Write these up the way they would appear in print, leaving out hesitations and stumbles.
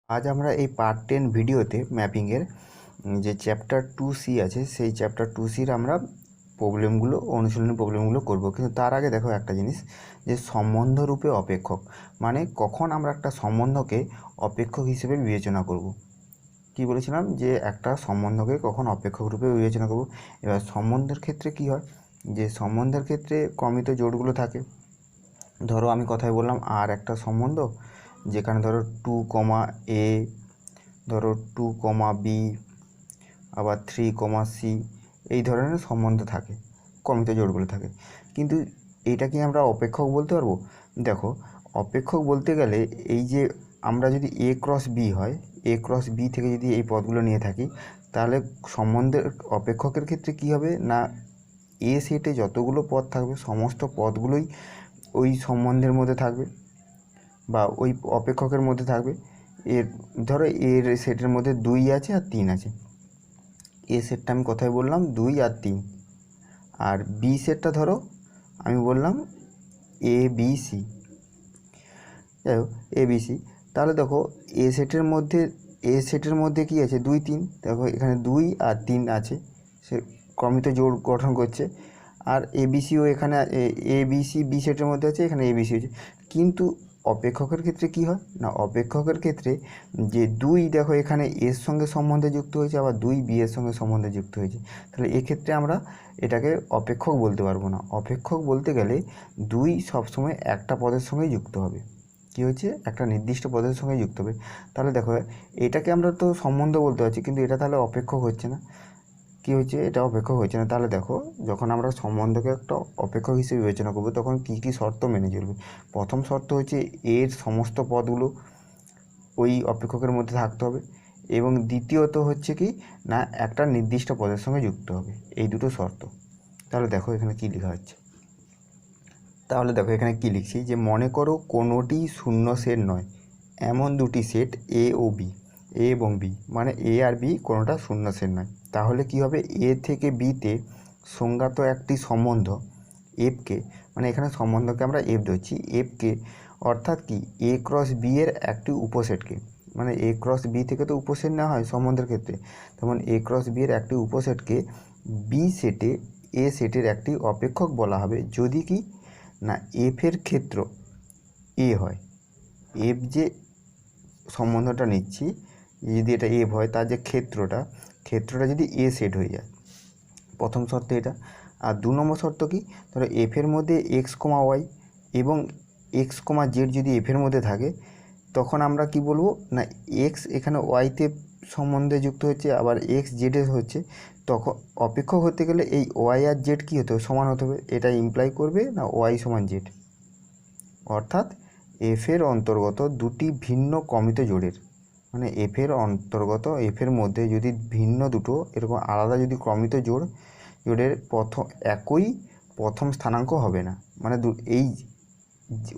আজ আমরা এই পার্ট 10 ভিডিওতে ম্যাপিংয়ের যে চ্যাপ্টার 2C আছে সেই চ্যাপ্টার 2Cর আমরা প্রবলেমগুলো অনুশীলনী প্রবলেমগুলো করব। কিন্তু তার আগে দেখো একটা জিনিস, যে সম্বন্ধরূপে অপেক্ষক মানে কখন আমরা একটা সম্বন্ধকে অপেক্ষক হিসেবে বিবেচনা করব। কি বলেছিলাম যে একটা সম্বন্ধকে কখন অপেক্ষক রূপে বিবেচনা করব। এবার সম্বন্ধের ক্ষেত্রে কি হয়, যে সম্বন্ধের ক্ষেত্রে ক্রমিত জোড়গুলো থাকে। ধরো আমি কথায় বললাম আর একটা সম্বন্ধ, যেখানে ধরো 2, A, ধরো 2, B, আবার 3, C, এই ধরনের সম্বন্ধ থাকে, ক্রমিত জোড়গুলো থাকে। কিন্তু এটা কি আমরা অপেক্ষক বলতে পারবো? দেখো, অপেক্ষক বলতে গেলে এই যে আমরা যদি A ক্রস B হয়, A ক্রস B থেকে যদি এই পদগুলো নিয়ে থাকি, তাহলে সম্বন্ধের অপেক্ষকের ক্ষেত্রে কি হবে না, এ সেটে যতগুলো পদ থাকবে সমস্ত পদগুলোই ওই সম্বন্ধের মধ্যে থাকবে বা ওই অপেক্ষকের মধ্যে থাকবে। এর ধরো এর সেটের মধ্যে 2 আছে আর 3 আছে। এ সেটটা আমি কথায় বললাম 2 আর 3, আর বি সেটটা ধরো আমি বললাম ABC। যাই হোক, ABC। তাহলে দেখো এ সেটের মধ্যে কী আছে, 2, 3। দেখো এখানে 2 আর 3 আছে, সে ক্রমিত জোড় গঠন করছে। আর ABCও এখানে ABC বি সেটের মধ্যে আছে, এখানে ABC আছে। কিন্তু অপেক্ষকের ক্ষেত্রে কি হয় না, অপেক্ষকের ক্ষেত্রে যে 2 দেখো এখানে এর সঙ্গে সম্বন্ধে যুক্ত হয়েছে, আবার 2 বি এর সঙ্গে সম্বন্ধে যুক্ত হয়েছে। তাহলে এক্ষেত্রে আমরা এটাকে অপেক্ষক বলতে পারবো না। অপেক্ষক বলতে গেলে 2 সবসময় একটা পদের সঙ্গে যুক্ত হবে। কী হচ্ছে, একটা নির্দিষ্ট পদের সঙ্গে যুক্ত হবে। তাহলে দেখো এটাকে আমরা তো সম্বন্ধ বলতে পারছি, কিন্তু এটা তাহলে অপেক্ষক হচ্ছে না। কী হচ্ছে, এটা অপেক্ষক হচ্ছে না। তাহলে দেখো, যখন আমরা সম্বন্ধকে একটা অপেক্ষক হিসেবে বিবেচনা করবো তখন কী কী শর্ত মেনে চলবে। প্রথম শর্ত হচ্ছে এর সমস্ত পদগুলো ওই অপেক্ষকের মধ্যে থাকতে হবে, এবং দ্বিতীয়ত হচ্ছে কি না, একটা নির্দিষ্ট পদের সঙ্গে যুক্ত হবে। এই দুটো শর্ত। তাহলে দেখো এখানে কী লেখা হচ্ছে, তাহলে দেখো এখানে কী লিখছি, যে মনে করো কোনোটি শূন্য সেট নয় এমন দুটি সেট এ ও বি, এ এবং বি, মানে এ আর বি কোনোটা শূন্য সেট নয়। তাহলে কি হবে, এ থেকে বিতে সংজ্ঞাত একটি সম্বন্ধ এফকে, মানে এখানে সম্বন্ধকে আমরা এফ ধরছি, এফকে অর্থাৎ কি এ ক্রস বি এর একটি উপসেটকে, মানে এ ক্রস বি থেকে তো উপসেট নেওয়া হয় সম্বন্ধের ক্ষেত্রে, তেমন এ ক্রস বি এর একটি উপসেটকে বি সেটে এ সেটের একটি অপেক্ষক বলা হবে যদি কি না এফের ক্ষেত্র এ হয়। এফ যে সম্বন্ধটা নিচ্ছি, যদি এটা এফ হয়, তার যে ক্ষেত্রটা যদি এ সেট হয়ে যায়, প্রথম শর্ত এটা। আর 2 নম্বর শর্ত কি, ধরো এফের মধ্যে x, y এবং x, z যদি এফের মধ্যে থাকে, তখন আমরা কি বলবো না, এক্স এখানে ওয়াইতে সম্বন্ধে যুক্ত হচ্ছে, আবার এক্স জেডে হচ্ছে। তখন অপেক্ষক হতে গেলে এই ওয়াই আর জেড কী হতে হবে, সমান হতে হবে। এটা ইমপ্লাই করবে না ওয়াই সমান জেড, অর্থাৎ এফের অন্তর্গত দুটি ভিন্ন ক্রমিত জোড়ের, মানে এফের মধ্যে যদি ভিন্ন দুটো এরকম আলাদা যদি ক্রমিত জোড়ের একই প্রথম স্থানাঙ্ক হবে না, মানে এই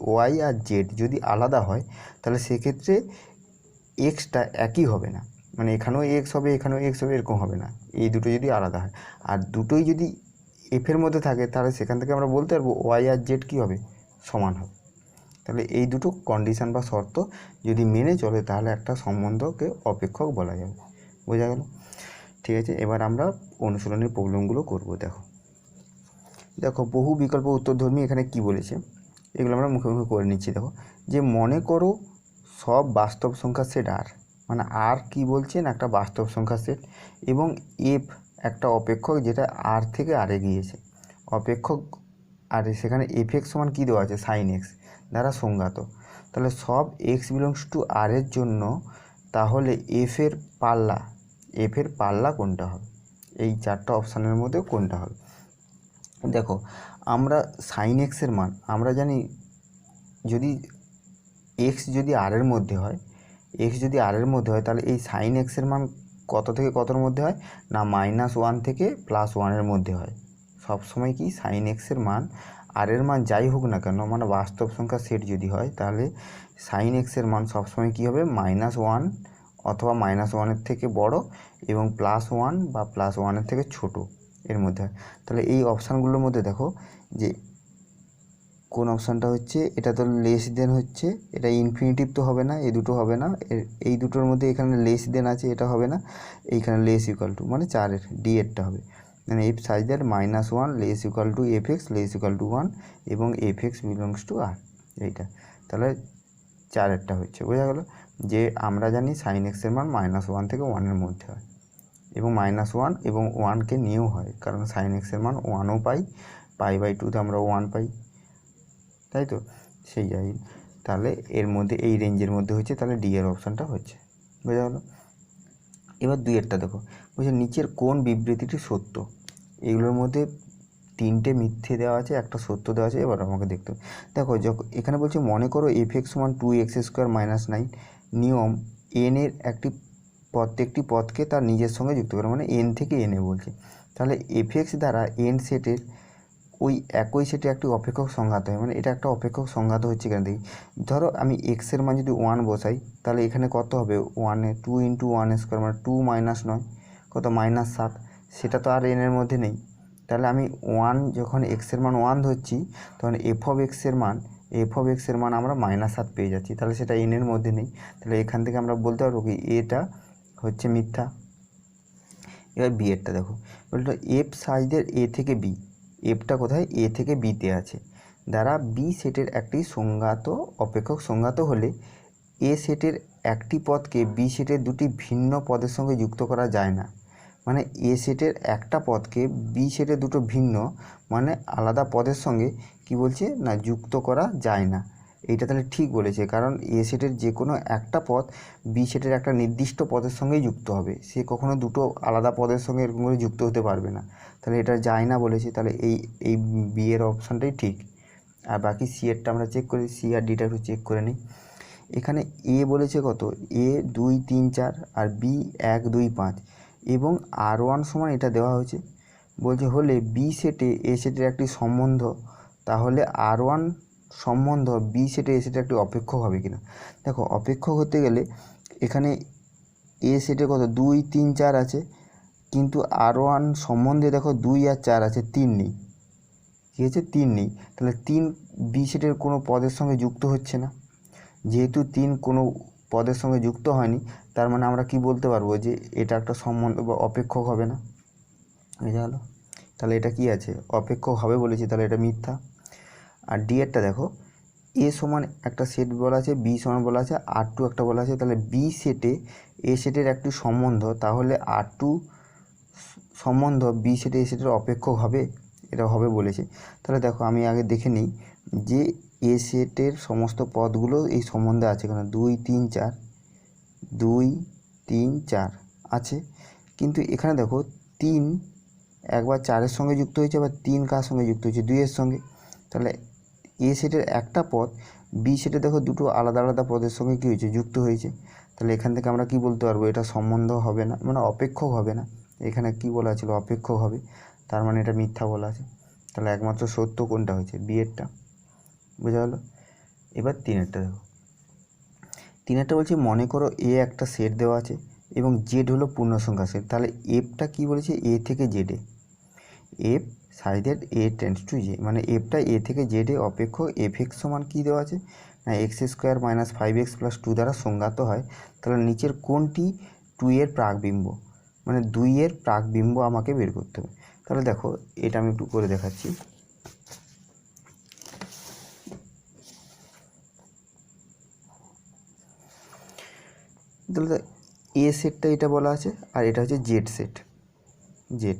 ওয়াই আর জেড যদি আলাদা হয় তাহলে সেক্ষেত্রে এক্সটা একই হবে না, মানে এখানেও এক্স হবে এখানেও এক্স হবে, এরকম হবে না। এই দুটো যদি আলাদা হয়, আর দুটোই যদি এফের মধ্যে থাকে, তাহলে সেখান থেকে আমরা বলতে পারবো ওয়াই আর জেড কী হবে, সমান হবে। তাহলে এই দুটো কন্ডিশান বা শর্ত যদি মেনে চলে তাহলে একটা সম্বন্ধকে অপেক্ষক বলা যাবে। বোঝা গেল? ঠিক আছে, এবার আমরা অনুশীলনের প্রবলেমগুলো করব। দেখো বহু বিকল্প উত্তরধর্মী এখানে কি বলেছে, এগুলো আমরা মুখে মুখে করে নিচ্ছি। দেখো, যে মনে করো সব বাস্তব সংখ্যার সেট আর, মানে আর কি বলছেন, একটা বাস্তব সংখ্যার সেট, এবং এফ একটা অপেক্ষক যেটা আর থেকে আরে গিয়েছে। অপেক্ষক আর সেখানে এফ এক্স সমান কী দেওয়া আছে, সাইন এক্স দ্বারা সংজ্ঞাত। তাহলে সব এক্স বিলংস টু আর এর জন্য তাহলে এফের পাল্লা কোনটা হবে, এই 4টা অপশানের মধ্যে কোনটা হবে। দেখো, আমরা সাইন এক্সের মান আমরা জানি, যদি এক্স যদি আর এর মধ্যে হয়, তাহলে এই সাইন এক্সের মান কত থেকে কতর মধ্যে হয় না, -1 থেকে +1 মধ্যে হয়। সবসময় কি সাইন এক্সের মান আর এর মান যাই হোক না কেন, মানে বাস্তব সংখ্যা সেট যদি হয়, তাহলে সাইন এক্সের মান সবসময় কী হবে, -1 অথবা -1 থেকে বড়, এবং +1 বা +1 থেকে ছোট এর মধ্যে হয়। তাহলে এই অপশানগুলোর মধ্যে দেখো, যে কোন অপশানটা হচ্ছে, এটা তো লেস দেন হচ্ছে, এটা ইনফিনিটিভ তো হবে না, এই দুটো হবে না, এই দুটোর মধ্যে এখানে লেস দেন আছে, এটা হবে না, এইখানে লেস ইকুয়াল টু মানে 4-এর ডি এরটা হবে, মানে এফ সাইজের -1 less equal to F x less equal to 1 এবং এফ এক্স বিলংস টু আর, এইটা তাহলে 4-এরটা হচ্ছে। বোঝা গেল যে আমরা জানি সাইন এক্সের মান -1 থেকে 1-এর মধ্যে হয় এবং -1 এবং 1কে নিয়েও হয়, কারণ সাইন এক্সের মান 1ও পাই, π/2তে আমরা 1 পাই, তাই তো সেই যাই, তাহলে এর মধ্যে এই রেঞ্জের মধ্যে হচ্ছে, তাহলে ডি এর অপশানটা হচ্ছে। বোঝা গেল। এবার 2-এরটা দেখো, বলছে নিচের কোন বিবৃতিটি সত্য, এগুলোর মধ্যে 3টে মিথ্যে দেওয়া আছে, একটা সত্য দেওয়া আছে। এবার আমাকে দেখতে হবে, দেখো যখন এখানে বলছে মনে করো এফ এক্স সমান 2x² - 9, নিয়ম এন এর প্রত্যেকটি পদকে তার নিজের সঙ্গে যুক্ত করে, মানে এন থেকে এনে বলছে, তাহলে এফ এক্স দ্বারা এন সেটের ওই একই সেটে একটি অপেক্ষক সংঘাত হয়, মানে এটা একটা অপেক্ষক সংঘাত হচ্ছে কেন দেখি, ধরো আমি এক্সের মান যদি 1 বসাই, তাহলে এখানে কত হবে, 2 × 1² মানে 2 - 9 কত -7, সেটা তো আর এনের মধ্যে নেই, তাহলে আমি 1 যখন এক্সের মান 1 ধরছি, তখন এফ অফ এক্সের মান আমরা -7 পেয়ে যাচ্ছি, তাহলে সেটা এনের মধ্যে নেই, তাহলে এখান থেকে আমরা বলতে পারবো কি এটা হচ্ছে মিথ্যা। এবার বি এরটা দেখো, বলতো এফ সাইজের এ থেকে বি, এফটা কোথায়, এ থেকে বিতে আছে, দ্বারা বি সেটের একটি সংঘাত অপেক্ষক সংঘাত হলে এ সেটের একটি পদকে বি সেটের দুটি ভিন্ন পদের সঙ্গে যুক্ত করা যায় না, মানে এ সেটের একটা পদকে বি সেটের দুটো ভিন্ন মানে আলাদা পদের সঙ্গে কি বলছে না যুক্ত করা যায় না। এইটা তাহলে ঠিক বলেছে, কারণ এ সেটের যে কোনো একটা পদ বি সেটের একটা নির্দিষ্ট পদের সঙ্গেই যুক্ত হবে, সে কখনো দুটো আলাদা পদের সঙ্গে এরকম করে যুক্ত হতে পারবে না, তাহলে এটা যায় না বলেছে, তাহলে এই বি এর অপশানটাই ঠিক। আর বাকি সি এরটা আমরা চেক করি, সি আর ডিটা একটু চেক করে নিই। এখানে এ বলেছে কত, এ 2 3 4 আর বি 1 2 5 এবং R1 সমান এটা দেওয়া হয়েছে, বলছে হলে বি সেটে এ সেটের একটি সম্বন্ধ, তাহলে R1 সম্বন্ধ বি সেটে এ সেটের একটি অপেক্ষক হবে কিনা। দেখো অপেক্ষক হতে গেলে এখানে এ সেটে কত 2 3 4 আছে, কিন্তু R1 সম্বন্ধে দেখো 2 আর 4 আছে, 3 নেই, কী হচ্ছে 3 নেই, তাহলে 3 বি সেটের কোনো পদের সঙ্গে যুক্ত হচ্ছে না, যেহেতু 3 কোনো পদের সঙ্গে যুক্ত হয়নি, তার মানে আমরা কি বলতে পারবো যে এটা একটা সম্বন্ধ বা অপেক্ষক হবে না। বুঝা গেল, তাহলে এটা কি আছে, অপেক্ষক হবে বলেছি, তাহলে এটা মিথ্যা। আর ডি এরটা দেখো, এ সমান একটা সেট বলা আছে, বি সমান বলা আছে, R2 একটা বলা আছে, তাহলে বি সেটে এ সেটের একটি সম্বন্ধ, তাহলে R2 সম্বন্ধ বি সেটে এ সেটের অপেক্ষক হবে, এটা হবে বলেছে। তাহলে দেখো আমি আগে দেখে নিই যে এ সেটের সমস্ত পদগুলো এই সম্বন্ধে আছে কেন, 2 3 4 2 3 4 আছে, কিন্তু এখানে দেখো 3 একবার 4-এর সঙ্গে যুক্ত হয়েছে, আবার 3 কার সঙ্গে যুক্ত হয়েছে, 2-এর সঙ্গে, তাহলে এ সেটের একটা পদ বি সেটে দেখো দুটো আলাদা আলাদা পদের সঙ্গে কী হয়েছে যুক্ত হয়েছে, তাহলে এখান থেকে আমরা কি বলতে পারবো এটা সম্বন্ধ হবে না, মানে অপেক্ষক হবে না, এখানে কি বলা ছিল অপেক্ষক হবে, তার মানে এটা মিথ্যা বলা আছে, তাহলে একমাত্র সত্য কোনটা হয়েছে, বি এরটা। বোঝা গেল। এবার 3-এরটা দেখো, 3-এরটা বলছে মনে করো এ একটা সেট দেওয়া আছে এবং জেড হলো পূর্ণসংখ্যা সেট, তাহলে এফটা কি বলেছে এ থেকে জেডে, এফ সাইজের এ টেন্ডস টু জে, মানে এফটা এ থেকে জেডে অপেক্ষক এফ এক্স সমান কী দেওয়া আছে না x² - 5x + 2 দ্বারা সংজ্ঞাত হয়, তাহলে নিচের কোনটি 2 এর প্রাকবিম্ব, মানে 2 এর প্রাকবিম্ব আমাকে বের করতে হবে। তাহলে দেখো এটা আমি একটু করে দেখাচ্ছি, তাহলে এ সেটটা এটা বলা আছে আর এটা হচ্ছে জেড সেট, জেড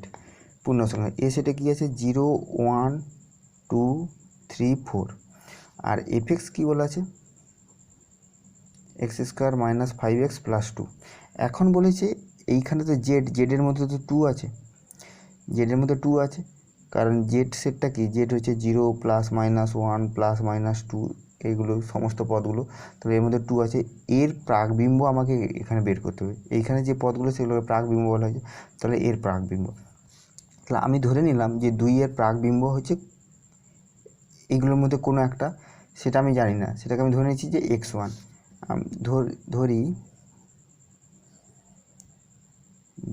পূর্ণসংখ্যা, এ সেটে কী আছে 0 1 2 3 4 আর এফ এক্স কী বলা আছে x² - 5x + 2, এখন বলেছে এইখানে তো জেডের মধ্যে তো 2 আছে, জেডের মধ্যে 2 আছে, কারণ জেড সেটটা কি জেড হচ্ছে 0 ± 1 ± 2 এইগুলো সমস্ত পদগুলো, তাহলে এর মধ্যে 2 আছে, এর প্রাকবিম্ব আমাকে এখানে বের করতে হবে, এইখানে যে পদগুলো সেগুলোকে প্রাকবিম্ব বলা হয়েছে, তাহলে এর প্রাকবিম্ব, তাহলে আমি ধরে নিলাম যে 2 এর প্রাকবিম্ব হচ্ছে এইগুলোর মধ্যে কোনো একটা, সেটা আমি জানি না, সেটাকে আমি ধরে নিচ্ছি যে x1, আমি ধরি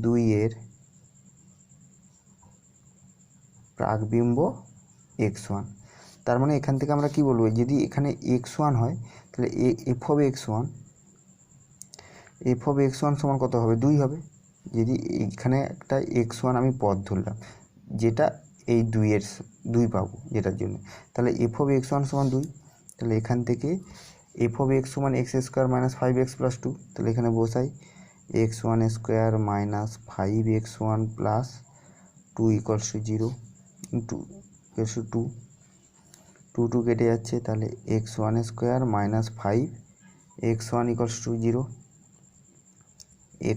2 এর প্রাকবিম্ব x1, তার মানে এখান থেকে আমরা কি বলবো, যদি এখানে x1 হয় তাহলে এফ অফ x1 সমান কত হবে, 2 হবে। যদি এখানে একটা x1 আমি পদ ধরলাম যেটা এই 2 পাবো যেটার জন্য, তাহলে এফ অফ x1 সমান 2। তাহলে এখান থেকে এফ অফ x সমান x square minus 5x plus 2। তাহলে এখানে বসাই x1 square minus 5x1 plus 2 equals to 0 into 2 কেটে যাচ্ছে। তাহলে x1 square minus 5x1 equals to 0,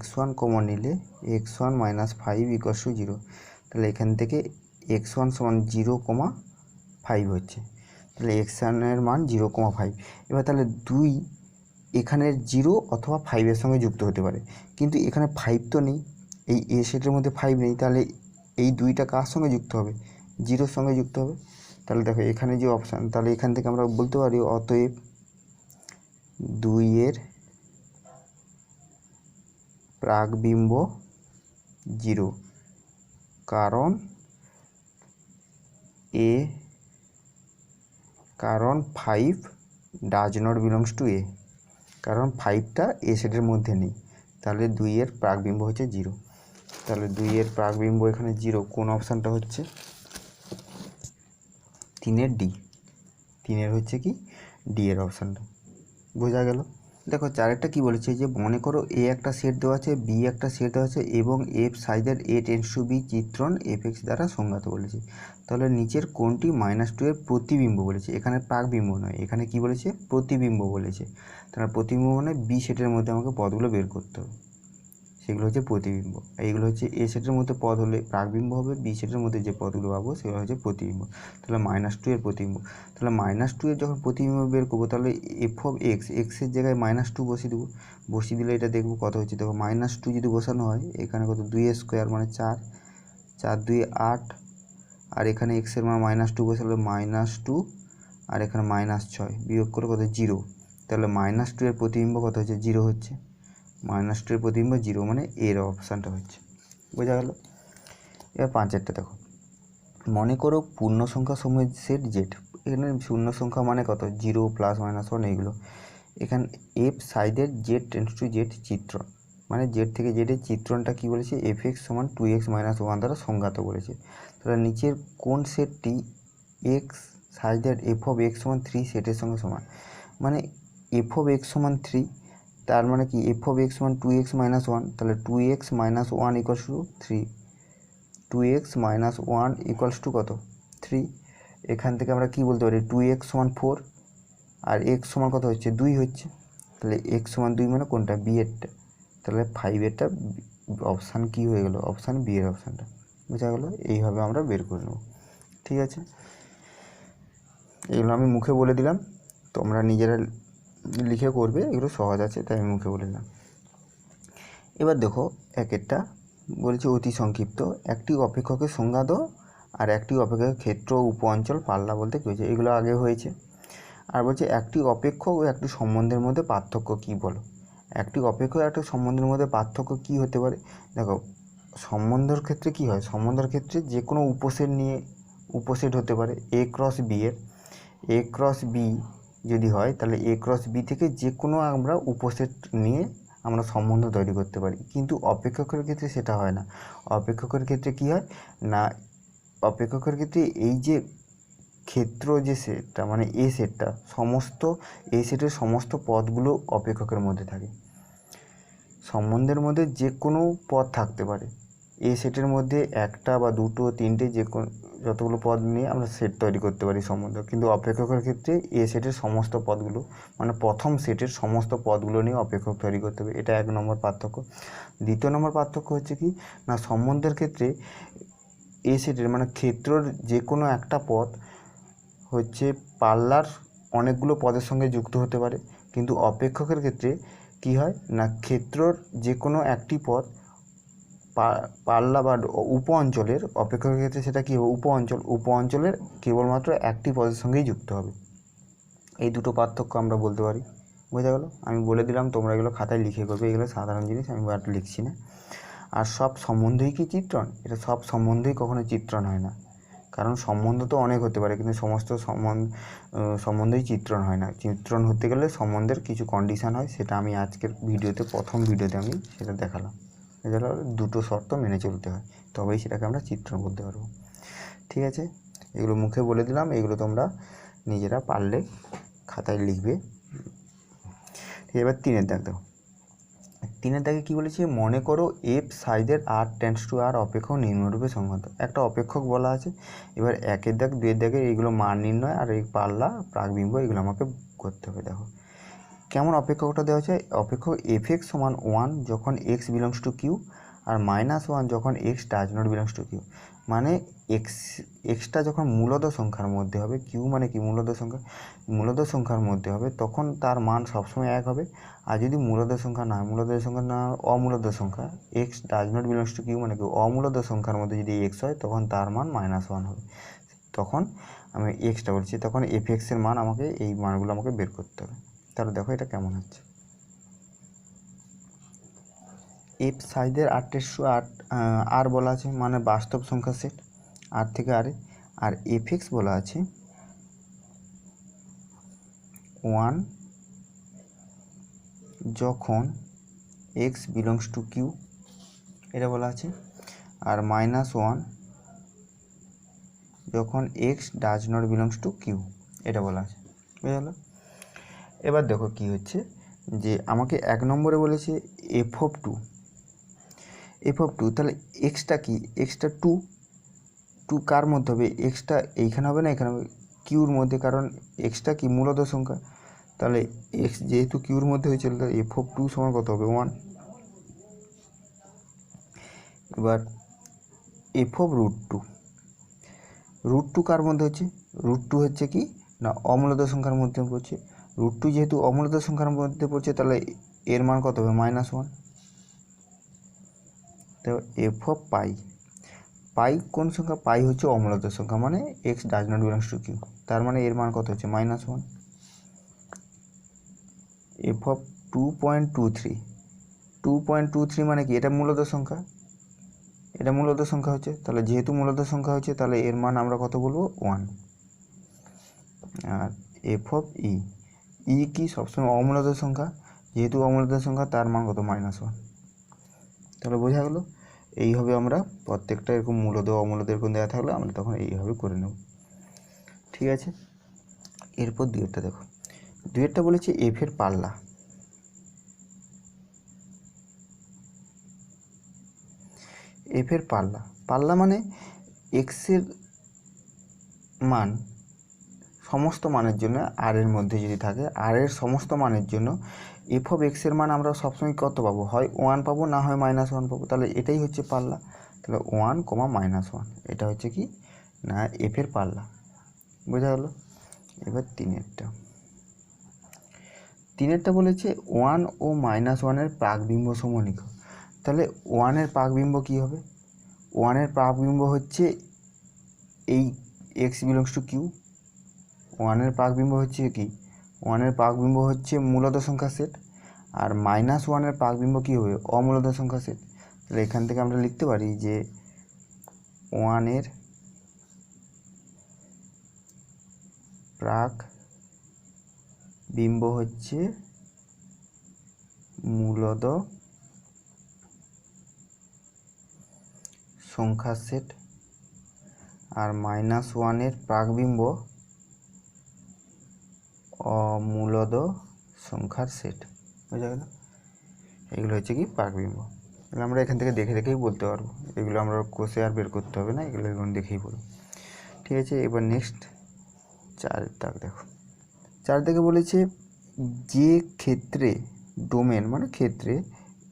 x1 common নিলে x1 মাইনাস 5 ইকুয়ালস টু 0। তাহলে এখান থেকে x1 সমান 0,5 হচ্ছে। তাহলে x1 এর মান 0,5। এবার তাহলে 2 এখানের 0 অথবা 5-এর সঙ্গে যুক্ত হতে পারে, কিন্তু এখানে 5 তো নেই, এই এ সেটের মধ্যে 5 নেই। তাহলে এই 2টা কার সঙ্গে যুক্ত হবে, 0-র সঙ্গে যুক্ত হবে। তাহলে দেখো এখানে যে অপশান, তাহলে এখান থেকে আমরা বলতে পারি অতএব 2-এর প্রাকবিম্ব 0, কারণ 5 ডাজ নট বিলংস টু এ, কারণ 5টা এ সেটের মধ্যে নেই। তাহলে 2-এর প্রাকবিম্ব হচ্ছে 0। তাহলে 2-এর প্রাকবিম্ব এখানে 0। কোন অপশানটা হচ্ছে, 3-এর ডি। 3-এর হচ্ছে কি ডি এর অপশানটা। বোঝা গেল? দেখো 4-একটা কী বলেছে, যে মনে করো এ একটা সেট দেওয়া আছে, বি একটা সেট দেওয়া আছে এবং এফ সাইজের এ টেন্ডস টু বি চিত্রণ এফ(x) দ্বারা সংজ্ঞাত বলেছে। তাহলে নিচের কোনটি -2 এর প্রতিবিম্ব বলেছে, এখানে প্রাকবিম্ব নয়, এখানে কি বলেছে, প্রতিবিম্ব বলেছে। তাহলে প্রতিবিম্ব মানে বি সেটের মধ্যে আমাকে পদগুলো বের করতে হবে, সেগুলো হচ্ছে প্রতিবিম্ব। এইগুলো হচ্ছে এ সেটের মধ্যে পদ হলে প্রাকবিম্ব হবে, বি সেটের মধ্যে যে পদগুলো পাবো সেগুলো হচ্ছে প্রতিবিম্ব। তাহলে -2 এর প্রতিবিম্ব। তাহলে -2 এর যখন প্রতিবিম্ব বের করবো, তাহলে এফ অফ এক্সের জায়গায় -2 বসিয়ে দেবো। বসিয়ে দিলে এটা দেখবো কত হচ্ছে। দেখো -2 যদি বসানো হয়, এখানে কত, 2 স্কোয়ার মানে 4, 4 2 8, আর এখানে এক্সের মান -2 বসালে -2, আর এখানে -6 বিয়োগ করে কত, 0। তাহলে -2 এর প্রতিবিম্ব কত হচ্ছে, 0 হচ্ছে। -2 এর প্রতিবিম্ব 0 মানে এর অপশানটা হচ্ছে। বোঝা গেল? এবার 5-এরটা দেখো, মনে করো পূর্ণ সংখ্যা সমূহের সেট জেড। এখানে শূন্য সংখ্যা মানে কত, 0 +-1 এইগুলো। এখানে এফ সাইডের জেড টেন্ডস টু জেড চিত্রণ, মানে জেড থেকে জেডের চিত্রণটা কি বলেছে, f(x) সমান 2x - 1 দ্বারা সংজ্ঞাত বলেছে। তাহলে নিচের কোন সেটটি এক্স সাইডের এফ অফ এক্স সমান 3 সেটের সঙ্গে সমান, মানে এফ অফ এক্স সমান 3, তার মানে কি এফ অফ এক্স সমান 2x - 1, তাহলে 2x - 1 equals to 3, 2x - 1 equals to কত, 3। এখান থেকে আমরা কি বলতে পারি, 2x সমান 4, আর x সমান কত হচ্ছে, 2 হচ্ছে। তাহলে x সমান 2 মানে কোনটা, বি এরটা। তাহলে 5-এরটা অপশান কি হয়ে গেল, অপশান বি এর অপশানটা। বোঝা গেল? এইভাবে আমরা বের করে নেব। ঠিক আছে, এগুলো আমি মুখে বলে দিলাম, তোমরা নিজেরা লিখে করবে, এগুলো সহজ আছে তাই আমি মুখে বলে দিলাম। এবার দেখো 1-এরটা বলেছে অতি সংক্ষিপ্ত, একটি অপেক্ষকের সংজ্ঞা দাও আর একটি অপেক্ষকের ক্ষেত্র, উপ অঞ্চল, পাল্লা বলতে কী হয়েছে, এগুলো আগে হয়েছে। আর বলছে একটি অপেক্ষক ও একটি সম্বন্ধের মধ্যে পার্থক্য কী বলো। একটি অপেক্ষক একটা সম্বন্ধের মধ্যে পার্থক্য কী হতে পারে। দেখো সম্বন্ধের ক্ষেত্রে কী হয়, সম্বন্ধের ক্ষেত্রে যে কোনো উপসেট নিয়ে, উপসেট হতে পারে এ ক্রস বি এর, এ ক্রস বি যদি হয় তাহলে এ ক্রস বি থেকে যে কোনো আমরা উপসেট নিয়ে আমরা সম্বন্ধ তৈরি করতে পারি, কিন্তু অপেক্ষকের ক্ষেত্রে সেটা হয় না। অপেক্ষকের ক্ষেত্রে কী হয় না, অপেক্ষকের ক্ষেত্রে এই যে ক্ষেত্র যে সেটটা মানে এ সেটটা, সমস্ত এ সেটের সমস্ত পদগুলো অপেক্ষকের মধ্যে থাকে। সম্বন্ধের মধ্যে যে কোনো পদ থাকতে পারে, এ সেটের মধ্যে একটা বা দুটো তিনটে যে কোনো যতগুলো পদ নিয়ে আমরা সেট তৈরি করতে পারি সম্বন্ধ, কিন্তু অপেক্ষকের ক্ষেত্রে এ সেটের সমস্ত পদগুলো মানে প্রথম সেটের সমস্ত পদগুলো নিয়ে অপেক্ষক তৈরি করতে হবে। এটা 1 নম্বর পার্থক্য। 2 নম্বর পার্থক্য হচ্ছে কি না, সম্বন্ধের ক্ষেত্রে এ সেটের মানে ক্ষেত্রর যে কোনো একটা পদ হচ্ছে পাল্লার অনেকগুলো পদের সঙ্গে যুক্ত হতে পারে, কিন্তু অপেক্ষকের ক্ষেত্রে কি হয় না, ক্ষেত্রর যে কোনো একটি পদ পাল্লা বা উপ অঞ্চলের, অপেক্ষকের ক্ষেত্রে সেটা কী হবে, উপ অঞ্চলের কেবলমাত্র একটি পদের সঙ্গেই যুক্ত হবে। এই দুটো পার্থক্য আমরা বলতে পারি। বোঝা গেল? আমি বলে দিলাম, তোমরা এগুলো খাতায় লিখে করবে, এগুলো সাধারণ জিনিস, আমি আর লিখছি না। আর সব সম্বন্ধেই কি চিত্রণ, এটা সব সম্বন্ধেই কখনো চিত্রণ হয় না। কারণ সম্বন্ধ তো অনেক হতে পারে, কিন্তু সমস্ত সম্বন্ধেই চিত্রণ হয় না। চিত্রণ হতে গেলে সম্বন্ধের কিছু কন্ডিশান হয়, সেটা আমি আজকের ভিডিওতে প্রথম ভিডিওতে আমি সেটা দেখালাম। এগুলো দুটো শর্ত মেনে চলতে হয়, তবেই সেটাকে আমরা চিত্রণ বলতে পারবো। ঠিক আছে, এগুলো মুখে বলে দিলাম, এগুলো তোমরা নিজেরা পারলে খাতায় লিখবে। ঠিক, এবার 3-এর দাগ দেখো। 3-এর দাগে কী বলেছি, মনে করো এফ সাইজের আর টেন্ডস টু আর অপেক্ষক নিম্নরূপে সংহত। একটা অপেক্ষক বলা আছে। এবার 1-এর দাগ 2-এর দাগে এইগুলো মান নির্ণয় আর এই পাল্লা প্রাকবিম্ব এগুলো আমাকে করতে হবে। দেখো কেমন অপেক্ষকটা দেওয়া আছে, অপেক্ষক এফ এক্স সমান 1 যখন এক্স বিলংস টু কিউ আর -1 যখন x does not belongs to Q. মানে এক্সটা যখন মূলদ সংখ্যার মধ্যে হবে, কিউ মানে কি মূলদ সংখ্যার মধ্যে হবে, তখন তার মান সবসময় 1 হবে। আর যদি মূলদ সংখ্যা না অমূলদ সংখ্যা, x does not belongs to Q মানে কি অমূলদ সংখ্যার মধ্যে যদি এক্স হয়, তখন তার মান -1 হবে। তখন আমি এক্সটা বলছি, তখন এফ এক্সের মান আমাকে এই মানগুলো আমাকে বের করতে হবে। তাহলে দেখো এটা কেমন হচ্ছে, এফ সাইজের 8 আর বলা আছে, মানে বাস্তব সংখ্যা সেট আর থেকে আরে, আর এফ এক্স বলা আছে 1 যখন এক্স বিলংস টু কিউ এটা বলা আছে, আর -1 যখন x does not belongs to Q এটা বলা আছে। বুঝে গেল? এবার দেখো কি হচ্ছে, যে আমাকে 1 নম্বরে বলেছে এফ অফ 2, তাহলে এক্সটা কি, এক্সটা 2 কার মধ্যে হবে, এক্সটা এইখানে হবে না এখানে হবে, কিউর মধ্যে, কারণ এক্সটা কি মূলদ সংখ্যা। তাহলে এক্স যেহেতু কিউর মধ্যে হয়েছিল, তাহলে এফ অফ 2 সমান কত হবে 1। এবার এফ অফ √2 কার মধ্যে হচ্ছে, √2 হচ্ছে কি না অমূলদ সংখ্যার মধ্যে পড়ছে। √2 যেহেতু অমূলদ সংখ্যার মধ্যে পড়ছে, তাহলে এর মান কত হবে -1। তো এফ অফ পাই কোন সংখ্যা, পাই হচ্ছে অমূলদ সংখ্যা, মানে x does not belongs to Q, তার মানে এর মান কত হচ্ছে -1। এফ অফ 2.23 মানে কি, এটা মূলদ সংখ্যা, হচ্ছে। তাহলে যেহেতু মূলদ সংখ্যা হচ্ছে, তাহলে এর মান আমরা কত বলবো 1। আর এফ অফ ই কি সবসময় অমূলদ সংখ্যা, যেহেতু অমূলদ সংখ্যা তার মান কত -1। তাহলে বোঝা গেল। এইভাবে আমরা প্রত্যেকটা এরকম মূলদ অমূলদ এরকম দেওয়া থাকলে আমরা তখন এইভাবে করে নেব। ঠিক আছে, এরপর 2-এরটা দেখো। 2-এরটা বলেছে এফের পাল্লা। এফের পাল্লা মানে এক্সের মান সমস্ত মানের জন্য আর এর মধ্যে যদি থাকে, আর এর সমস্ত মানের জন্য এফ অফ এক্সের মান আমরা সবসময় কত পাবো, হয় 1 পাবো, না হয় -1 পাবো। তাহলে এটাই হচ্ছে পাল্লা। তাহলে 1, -1 এটা হচ্ছে কি না এফের পাল্লা। বোঝা গেল? এবার 3-এরটা বলেছে 1 ও -1-এর প্রাকবিম্ব সমূহ লিখো। তাহলে 1-এর প্রাকবিম্ব কী হবে, 1-এর প্রাকবিম্ব হচ্ছে এই এক্স বিলংস টু কিউ। 1-এর প্রাকবিম্ব হচ্ছে কি, 1-এর প্রাকবিম্ব হচ্ছে মূলদ সংখ্যা সেট, আর -1-এর প্রাকবিম্ব কী হবে, অমূলদ সংখ্যা সেট। তাহলে এখান থেকে আমরা লিখতে পারি যে 1-এর প্রাকবিম্ব হচ্ছে মূলদ সংখ্যা সেট, আর -1-এর প্রাকবিম্ব অমূলদ সংখ্যার সেট। বুঝা গেল? এগুলো হচ্ছে কি প্রাকবিম্ব। তাহলে আমরা এখান থেকে দেখে দেখেই বলতে পারবো, এগুলো আমরা কোষে আর বের করতে হবে না, এগুলো দেখেই বলবো। ঠিক আছে, এবার নেক্সট 4-এর দাগ দেখো। 4 থেকে বলেছে যে ক্ষেত্রে ডোমেন মানে ক্ষেত্রে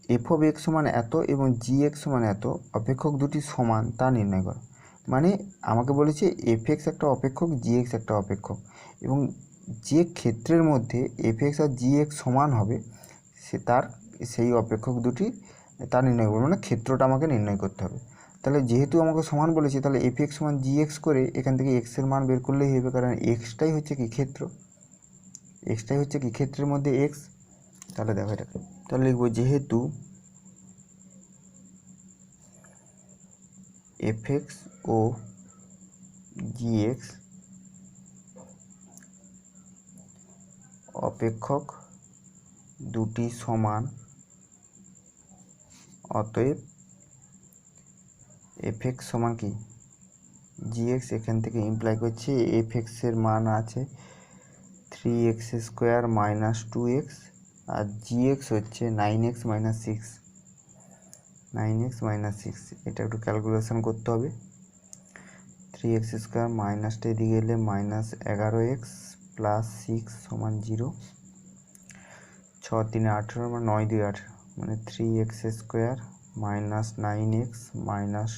এফ অফ এক্স সমান এত এবং জি এক্স সমান এত অপেক্ষক দুটি সমান তা নির্ণয় করো। মানে আমাকে বলেছে এফ এক্স একটা অপেক্ষক, জি এক্স একটা অপেক্ষক, এবং যে ক্ষেত্রের মধ্যে এফ এক্স আর জি এক্স সমান হবে সেই অপেক্ষক দুটি তা নির্ণয় করবো, মানে ক্ষেত্রটা আমাকে নির্ণয় করতে হবে। তাহলে যেহেতু আমাকে সমান বলেছে, তাহলে এফ এক্স সমান জি এক্স করে এখান থেকে এক্সের মান বের করলেই হবে, কারণ এক্সটাই হচ্ছে কি ক্ষেত্র, ক্ষেত্রের মধ্যে এক্স। তাহলে দেখো এটা, তাহলে লিখবো যেহেতু এফ এক্স ও gx অপেক্ষক দুটি সমান, অতএব fx সমান কি gx। এখান থেকে ইমপ্লাই করছে fx এর মান আছে 3x² - 2x, আর gx হচ্ছে 9x - 6, 9x - 6। এটা একটু ক্যালকুলেশন করতে হবে। 3x² মাইনাসটা এদিকে গেলে -11x + 6 = 0। 6 3 18 মানে 9 2 18, মানে 3x² - 9x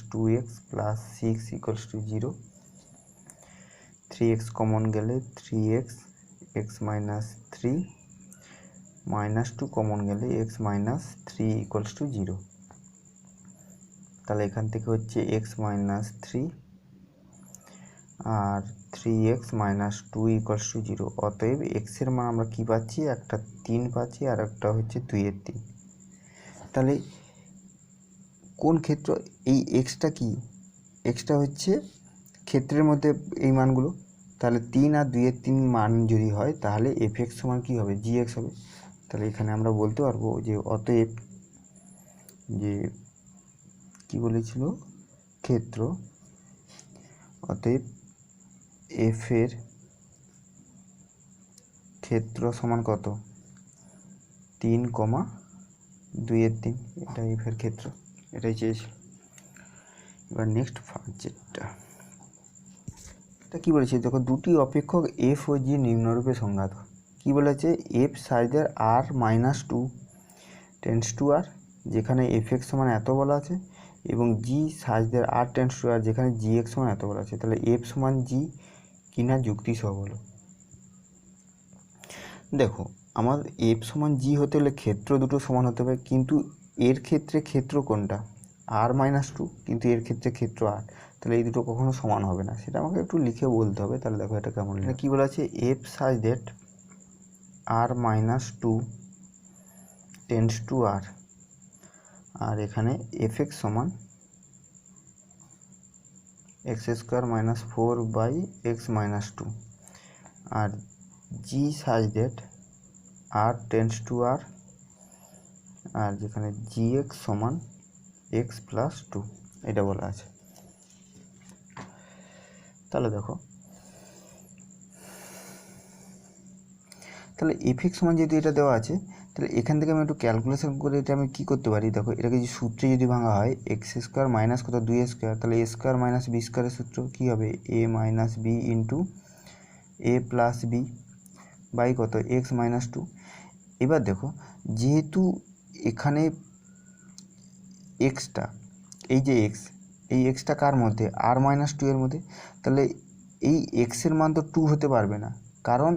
- 2x + 6 = 0। 3x common গেলে 3x, x - 3 -2 কমন গেলে x - 3 = 0। তাহলে এখান থেকে হচ্ছে x - 3 আর 3x - 2 = 0। অতএব x এর মান আমরা কি পাচ্ছি, একটা 3 পাচ্ছি আর একটা হচ্ছে 2-এর 3। তাহলে কোন ক্ষেত্র, এই এক্সটা কি, এক্সটা হচ্ছে ক্ষেত্রের মধ্যে এই মানগুলো। তাহলে 3 আর 2-এর 3 মান যদি হয় তাহলে fx সমান কী হবে, gx হবে। তাহলে এখানে আমরা বলতে পারবো যে অতএব যে কি বলেছিল ক্ষেত্র, অতএব f এর ক্ষেত্র সমান কত, 3, 2-এর 3। এটা f এর ক্ষেত্র, এটাই চেয়েছি। এবার নেক্সট যেটা এটা কী বলেছে, দেখো দুটি অপেক্ষক f ও g নিম্নরূপে সংজ্ঞাত। কি বলেছে, f সাইজের r - 2 টেন্ডস টু r, যেখানে fx সমান এত বলা আছে, এবং g সাইজের r টেন্ডস টু r, যেখানে gx সমান এত বলা আছে। তাহলে f সমান g কিনা যুক্তি সহ হলো। দেখো আমার f সমান g হতে হলে ক্ষেত্র দুটো সমান হতে হবে, কিন্তু এর ক্ষেত্রে ক্ষেত্র কোনটা, r - 2, কিন্তু এর ক্ষেত্রে ক্ষেত্র r। তাহলে এই দুটো কখনো সমান হবে না, সেটা আমাকে একটু লিখে বলতে হবে। তাহলে দেখো এটা কেমন, এটা কী বলা আছে, f size that r - 2 tends to r, আর এখানে fx সমান x² - 4/x - 2, আর g size that r tends to r, আর যেখানে gx সমান x + 2, এটা বলা আছে। তাহলে দেখো, তাহলে fx সমান যেহেতু এটা দেওয়া আছে, তাহলে এখান থেকে আমি একটু ক্যালকুলেশন করে এটা আমি কী করতে পারি, দেখো এটাকে যে সূত্রে যদি ভাঙা হয় x² মাইনাস কত 2a², তাহলে a² - b² এর সূত্র কী হবে, a - b into a + b by কত x - 2। এবার দেখো যেহেতু এখানে এক্সটা, এই যে এক্স, এই এক্সটা কার মধ্যে, r - 2 এর মধ্যে, তাহলে এই এক্সের মান তো 2 হতে পারবে না, কারণ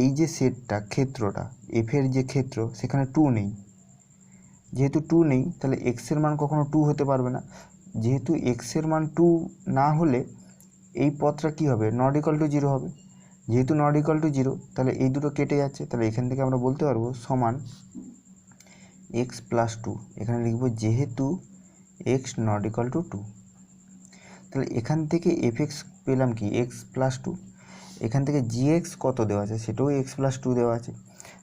এই যে সেটটা, ক্ষেত্রটা এফ এর যে ক্ষেত্র, সেখানে 2 নেই। যেহেতু 2 নেই, তাহলে এক্সের মান কখনো 2 হতে পারবে না। যেহেতু এক্সের মান 2 না হলে এই পথটা কী হবে, নট ইকুয়াল টু 0 হবে। যেহেতু নট ইকুয়াল টু 0, তাহলে এই দুটো কেটে যাচ্ছে। তাহলে এখান থেকে আমরা বলতে পারবো সমান x + 2। এখানে লিখব যেহেতু x নট ইকুয়াল টু 2। তাহলে এখান থেকে fx পেলাম কি, x + 2। এখান থেকে gx কত দেওয়া আছে, সেটাও x + 2 দেওয়া আছে।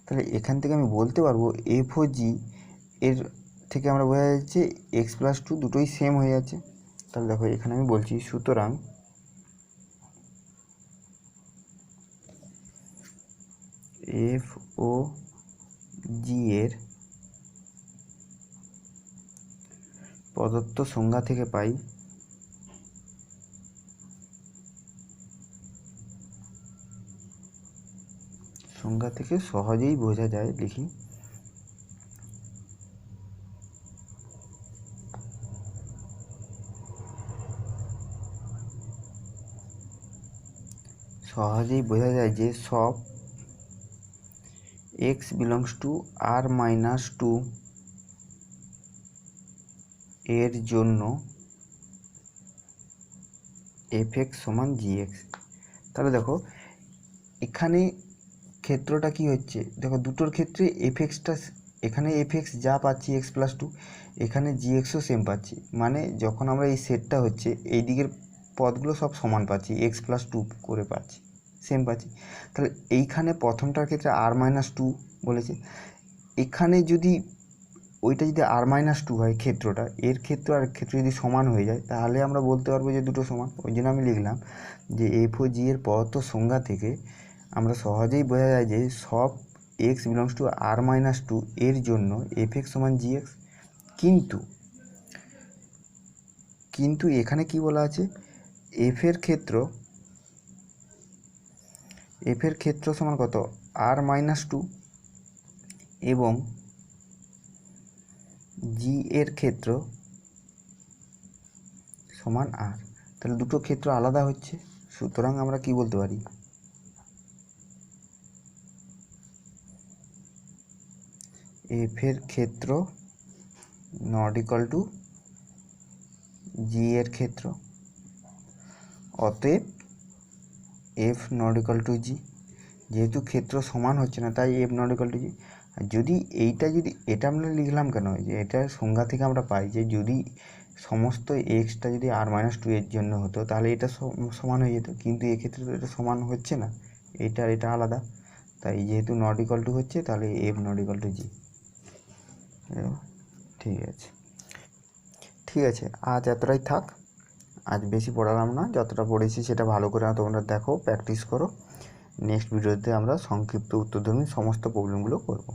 তাহলে এখান থেকে আমি বলতে পারবো f ও g এর থেকে আমরা বোঝা যাচ্ছে x + 2 দুটোই সেম হয়ে যাচ্ছে। তাহলে দেখো এখানে আমি বলছি, সুতরাং f ও g এর প্রদত্ত সংজ্ঞা থেকে পাই সংজ্ঞা থেকে সহজেই বোঝা যায়, লিখি সহজেই বোঝা যায় যে সব x বিলংস টু r - 2 এর জন্য fx সমান gx। তাহলে দেখো এখানে ক্ষেত্রটা কি হচ্ছে, দেখো দুটোর ক্ষেত্রে fxটা, এখানে fx যা পাচ্ছি x + 2, এখানে gxও সেম পাচ্ছি। মানে যখন আমরা এই সেটটা হচ্ছে এই দিকের পদগুলো সব সমান পাচ্ছি, এক্স প্লাস টু করে পাচ্ছি, সেম পাচ্ছি। তাহলে এইখানে প্রথমটার ক্ষেত্রে আর মাইনাস টু বলেছে, এখানে যদি ওইটা যদি আর মাইনাস টু হয় ক্ষেত্রটা, এর ক্ষেত্র আর ক্ষেত্র যদি সমান হয়ে যায় তাহলে আমরা বলতে পারবো যে দুটো সমান। ওই জন্য আমি লিখলাম যে এফ ও জি এর প্রদত্ত সংজ্ঞা থেকে আমরা সহজেই বোঝা যায় যে সব x belongs to R minus two এর জন্য এফ এক্স সমান জি এক্স। কিন্তু এখানে কি বলা আছে, এফ এর ক্ষেত্র সমান কত, আর মাইনাস টু, এবং জি এর ক্ষেত্র সমান আর। তাহলে দুটো ক্ষেত্র আলাদা হচ্ছে, সুতরাং আমরা কি বলতে পারি, এফ এর ক্ষেত্র নট ইকুয়াল টু জি এর ক্ষেত্র, অতএব এফ নট ইকুয়াল টু জি। যেহেতু ক্ষেত্র সমান হচ্ছে না তাই এফ নট ইকুয়াল টু জি। আর যদি এটা আমরা লিখলাম কেন, যে এটার সংজ্ঞা থেকে আমরা পাই যে যদি সমস্ত এক্সটা যদি আর মাইনাস টু এর জন্য হতো তাহলে এটা সমান হয়ে যেত, কিন্তু এক্ষেত্রে তো এটা সমান হচ্ছে না, এটা আলাদা। তাই যেহেতু নট ইকুয়াল টু হচ্ছে তাহলে এফ নট ইকুয়াল টু জি। ঠিক আছে, আজ এতটাই থাক। আজ বেশি পড়ালাম না, যতটা পড়েছি সেটা ভালো করে তোমরা দেখো, প্র্যাকটিস করো। নেক্সট ভিডিওতে আমরা সংক্ষিপ্ত উত্তরধর্মী সমস্ত প্রবলেমগুলো করব।